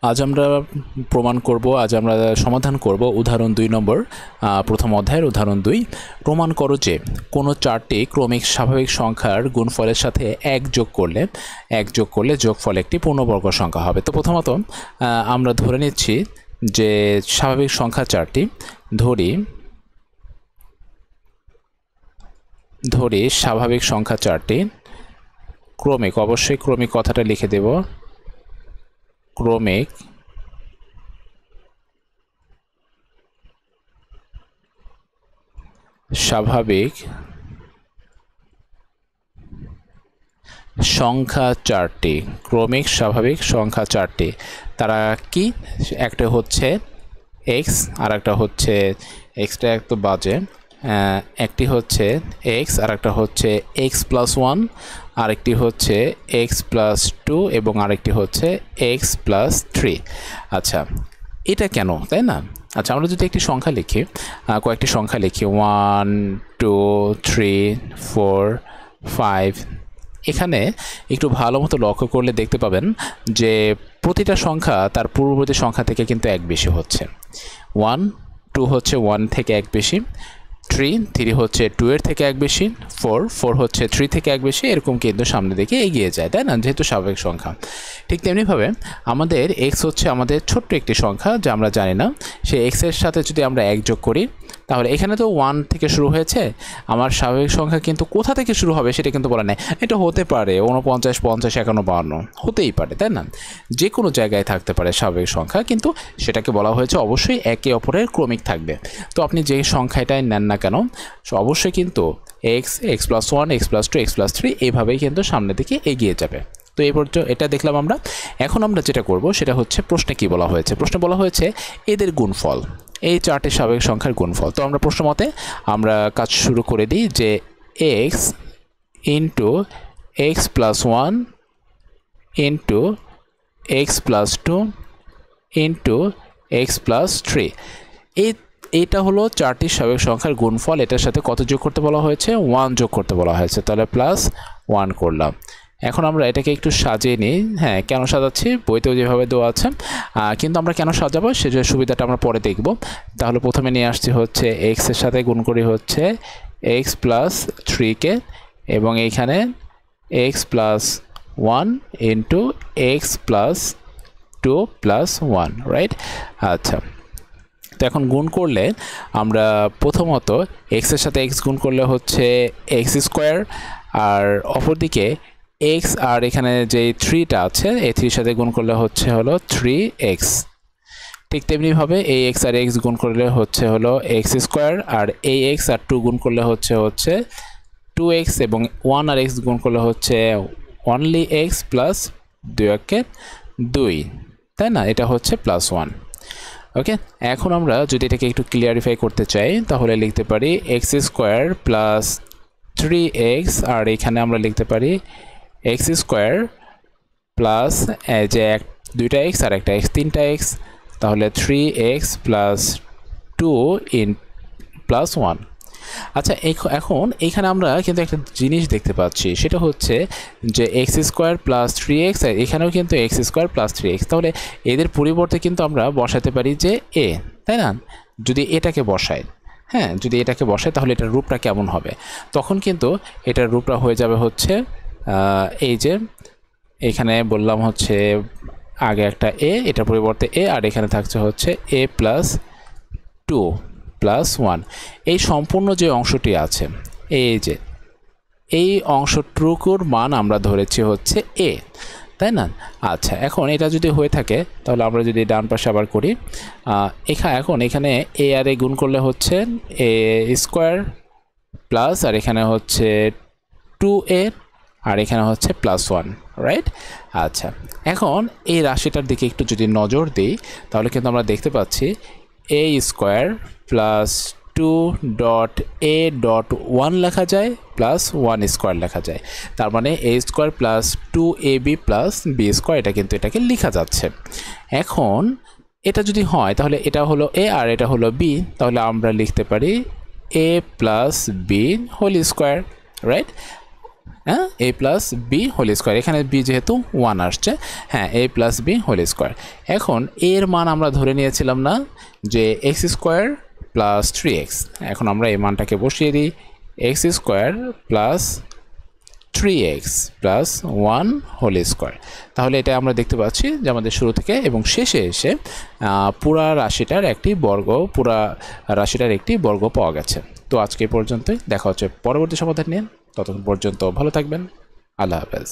আজ আমরা প্রমাণ করব, আজ আমরা সমাধান করব উদাহরণ 2 নম্বর, প্রথম অধ্যায়ের উদাহরণ 2। প্রমাণ করো যে কোনো চারটি ক্রমিক স্বাভাবিক সংখ্যার গুণফলের সাথে 1 যোগ করলে যোগফল একটি পূর্ণবর্গ সংখ্যা হবে। তো প্রথমত আমরা ধরে নিচ্ছি যে স্বাভাবিক সংখ্যা চারটি, ধরি স্বাভাবিক সংখ্যা চারটি, ক্রমিক, অবশ্যই ক্রমিক কথাটা লিখে দেব, ক্রমিক স্বাভাবিক সংখ্যা চারটি, ক্রমিক স্বাভাবিক সংখ্যা চারটি। তারা কি? একটা হচ্ছে এক্স, আর একটা হচ্ছে এক্সটা একটু বাজে, একটি হচ্ছে এক্স, আর একটা হচ্ছে এক্স প্লাস 1, আরেকটি হচ্ছে এক্স প্লাস 2 এবং আরেকটি হচ্ছে এক্স প্লাস 3। আচ্ছা, এটা কেন, তাই না? আচ্ছা, আমরা যদি একটি সংখ্যা লিখি, কয়েকটি সংখ্যা লিখি 1 2 3 4 5, এখানে একটু ভালো মতো লক্ষ্য করলে দেখতে পাবেন যে প্রতিটা সংখ্যা তার পূর্ববর্তী সংখ্যা থেকে কিন্তু 1 বেশি হচ্ছে। 1 2 হচ্ছে 1 থেকে 1 বেশি, 3 হচ্ছে 2 এর থেকে 1 বেশি, 4 হচ্ছে 3 থেকে 1 বেশি, এরকম কিন্তু সামনের দিকে এগিয়ে যায়, তাই না? যেহেতু স্বাভাবিক সংখ্যা। ঠিক তেমনিভাবে আমাদের এক্স হচ্ছে আমাদের ছোট্ট একটি সংখ্যা যা আমরা জানি না, সেই এক্সের সাথে যদি আমরা 1 যোগ করি, তাহলে এখানে তো 1 থেকে শুরু হয়েছে, আমার স্বাভাবিক সংখ্যা কিন্তু কোথা থেকে শুরু হবে সেটা কিন্তু বলা নেই। এটা হতে পারে 49 50 51 52, হতেই পারে, তাই না? যে কোনো জায়গায় থাকতে পারে স্বাভাবিক সংখ্যা, কিন্তু সেটাকে বলা হয়েছে অবশ্যই একে অপরের ক্রমিক থাকবে। তো আপনি যে সংখ্যাটাই নেন না কেন, অবশ্যই কিন্তু x plus 1 x plus 2 x plus 3 এইভাবেই কিন্তু সামনের দিকে এগিয়ে যাবে। তো এই পর্যন্ত এটা দেখলাম আমরা। এখন আমরা যেটা করব সেটা হচ্ছে প্রশ্নে কি বলা হয়েছে। প্রশ্নে বলা হয়েছে এদের গুণফল, এই চারটি স্বাভাবিক সংখ্যার গুণফল। তো আমরা প্রশ্ন মতে আমরা কাজ শুরু করে দিই যে x into x plus 1 into x plus 2 into x plus 3, এইটা হলো চারটি স্বাভাবিক সংখ্যার গুণফল। এটার সাথে কত যোগ করতে বলা হয়েছে? 1 যোগ করতে বলা হয়েছে, তাহলে প্লাস 1 করলাম। এখন আমরা এটাকে একটু সাজিয়ে নিই। হ্যাঁ, কেন সাজাচ্ছি? বইতেও যেভাবে দেওয়া আছে, কিন্তু আমরা কেন সাজাবো সে সুবিধাটা আমরা পরে দেখব। তাহলে প্রথমে নিয়ে আসছি হচ্ছে এক্স এর সাথে গুণ করি হচ্ছে এক্স প্লাস 3কে, এবং এইখানে x plus 1 into x plus 2 plus 1, right? আচ্ছা, তো এখন গুণ করলে আমরা প্রথমত এক্সের সাথে এক্স গুণ করলে হচ্ছে এক্স স্কোয়ার, আর অপরদিকে এক্স আর এখানে যে 3টা আছে এই 3-র সাথে গুণ করলে হচ্ছে হলো 3x। ঠিক তেমনিভাবে এই এক্স আর এক্স গুণ করলে হচ্ছে হলো এক্স স্কোয়ার, আর এই এক্স আর 2 গুণ করলে হচ্ছে 2x, এবং 1 আর এক্স গুণ করলে হচ্ছে অনলি এক্স প্লাস 2, তাই না? এটা হচ্ছে প্লাস 1। ওকে, এখন আমরা যদি এটাকে একটু ক্লিয়ারিফাই করতে চাই তাহলে লিখতে পারি এক্স স্কোয়ার প্লাস 3x, আর এখানে আমরা লিখতে পারি এক্স স্কোয়ার প্লাস যে দুইটা এক্স আর একটা এক্স, 3টা এক্স, তাহলে 3x প্লাস 2 ইন প্লাস 1। আচ্ছা, এখন এইখানে আমরা কিন্তু একটা জিনিস দেখতে পাচ্ছি, সেটা হচ্ছে যে এক্স স্কোয়ার প্লাস 3x, আর এখানেও কিন্তু এক্স স্কোয়ার প্লাস 3x, তাহলে এদের পরিবর্তে কিন্তু আমরা বসাতে পারি যে এ, তাই না? যদি এটাকে বসাই, হ্যাঁ, যদি এটাকে বসাই তাহলে এটার রূপটা কেমন হবে? তখন কিন্তু এটার রূপটা হয়ে যাবে হচ্ছে এই যে এখানে বললাম হচ্ছে আগে একটা এ, এটার পরিবর্তে এ, আর এখানে থাকছে হচ্ছে এ প্লাস 2 প্লাস 1। এই সম্পূর্ণ যে অংশটি আছে, এই যে এই অংশটুকুর মান আমরা ধরেছি হচ্ছে এ, তাই না? আচ্ছা, এখন এটা যদি হয়ে থাকে তাহলে আমরা যদি ডান পাশে আবার করি, এখন এখানে এ আর এ গুণ করলে হচ্ছে এ স্কোয়ার প্লাস, আর এখানে হচ্ছে 2a, আর এখানে হচ্ছে প্লাস 1, রাইট? আচ্ছা, এখন এই রাশিটার দিকে একটু যদি নজর দিই তাহলে কিন্তু আমরা দেখতে পাচ্ছি a স্কোয়ার প্লাস 2.a.1 লেখা যায় প্লাস 1 স্কোয়ার লেখা যায়, তার মানে a square plus 2ab plus b square, এটা কিন্তু এটাকে লেখা যাচ্ছে। এখন এটা যদি হয় তাহলে এটা হলো a আর এটা হলো b, তাহলে আমরা লিখতে পারি a plus b whole square, right? হ্যাঁ a plus b whole square, এখানে বি যেহেতু 1 আসছে, হ্যাঁ a plus b whole square. এখন এর মান আমরা ধরে নিয়েছিলাম না যে এক্স স্কোয়ার প্লাস 3x, এখন আমরা এই মানটাকে বসিয়ে দিই, x square plus 3x plus 1 whole square. তাহলে এটা আমরা দেখতে পাচ্ছি যে আমাদের শুরু থেকে এবং শেষে এসে পুরা রাশিটার একটি বর্গ পাওয়া গেছে। তো আজকে পর্যন্তই, দেখা হচ্ছে পরবর্তী সমাধান নিয়ে। ততক্ষণ পর্যন্ত ভালো থাকবেন, আল্লাহ হাফেজ।